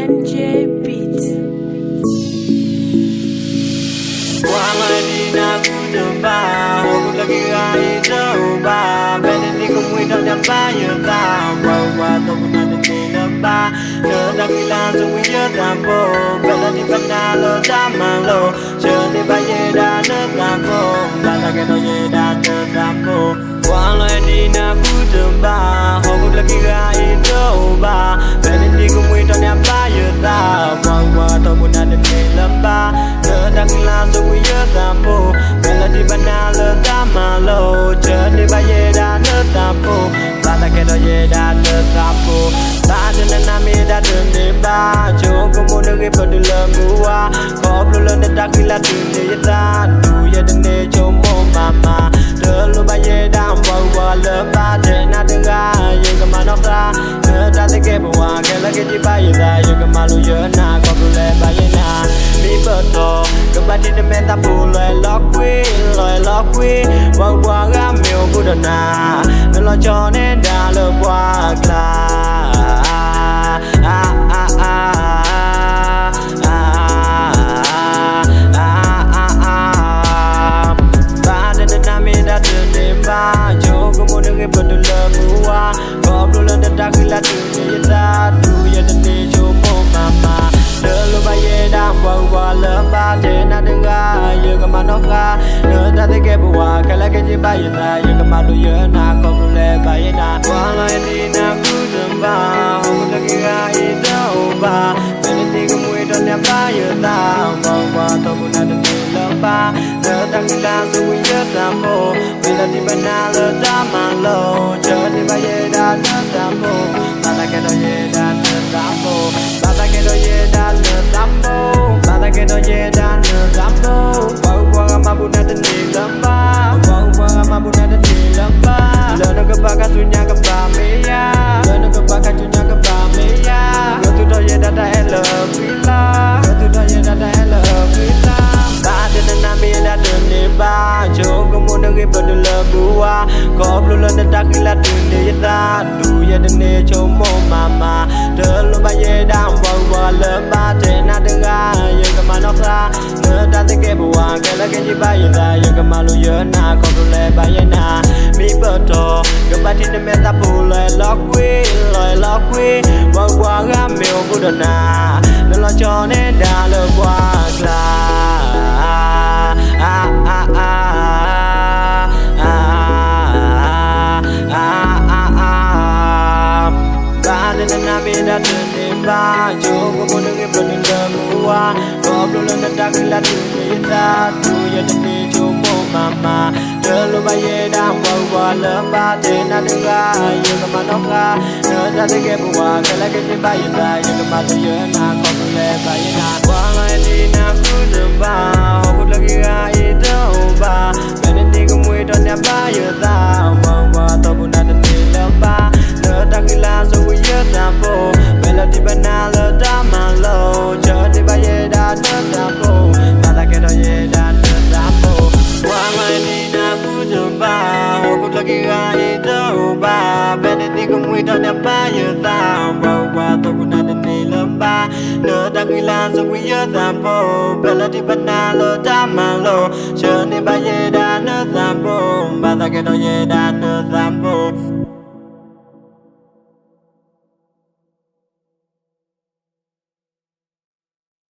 NJ Beats. Wamadi na kudamba, hogu lagi gai jauba. Beni kumui dong yang bayu tam, bawa tobu na de namba. Nada kilan sungguh je tambo, bela di penalo tamalo. Jeni baye dan tambo, bala keno ye dan tambo. Wamadi na kudamba, hogu lagi gai jauba. Beni kumui dong yang bayu tam, bawa tobu na de namba. Nada kilan sungguh je tambo, bela di penalo tamalo. Jeni baye dan tambo, bala keno ye dan tambo. Tanya nami dah dendeba, joko muna ribu dulu gua. Kau belum ada kilat dunia tu ya dende jomo mama. Dulu bayi dah bawa lepas jena dengar yang kemana kah? Nada lagi bawa kalau kita bayi dah yang kemalu ya nak kau boleh bayi nak. Mi betul kembali demi tak boleh lokwi, bawa ramai budana. Kalau jonen dah lepas kelas. Joko muna ribu dulu gua. Kau belum ada kilat dunia tu ya dende jomo mama. Dulu bayi dah bawa lepas jena dengar ya kemana kah? Nada tiga buah kalau kita bayi dah ya kemalu ya nak kau boleh bayi nak. Walau ini nak ku tembak, aku lagi gai doba. Beli kumui dan yang bayi dah bawa tobu nada lepas. Nada kilan sungguh ya tambo, bila di mana le tamalo. Jadi bayi dan tambo, bala keno ye dan tambo, bala keno ye dan tambo, bala keno ye dan tambo. Bawa mabu nada lembah, bawa mabu nada lembah. Leno kebaka sunya kebameya, leno kebaka sunya kebameya. Gotu doye dada elokila, gotu doye dada elokila. Tadi nami dah dendeba, joko muna ribu dulu gua. Kau belum ada kilat dunia tu ya dende jomo mama. Dulu bayi dah bawa lepas jena dengar yang kemana kah? Nada tiga buah kalau kita bayi dah yang kemalu ya nak kau boleh bayi nak. Mi betul kembali demi tak boleh lokwi, bawa ramai budana. Lalu jonen dah lepas kelas. Nami dah dendeba, joko muna ribu dulu gua. Kau belum ada kilat dunia tu ya dende jomo mama. Dulu bayi dah bawa lepas jena dengar ya kemana kah? Nada tiga buah kalau kita bayi dah ya kemalu ya nak kau boleh bayi nak. Walau ini nak ku tembak, aku lagi gai doba. Beni kumui dan yang bayi dah bawa tobu nada lepas. Nada kilan sungguh ya tambo, bela di mana le tamalo. Jadi bayi dan tambo, bala keno ye dan tambo. Walau ini nak ku tembak, aku lagi gai doba. Beni kumui dan yang bayi dah bawa tobu nada lembah. Nada kilan sungguh ya tambo, bela di mana le tamalo. Jadi bayi dan tambo, bala keno ye dan tambo.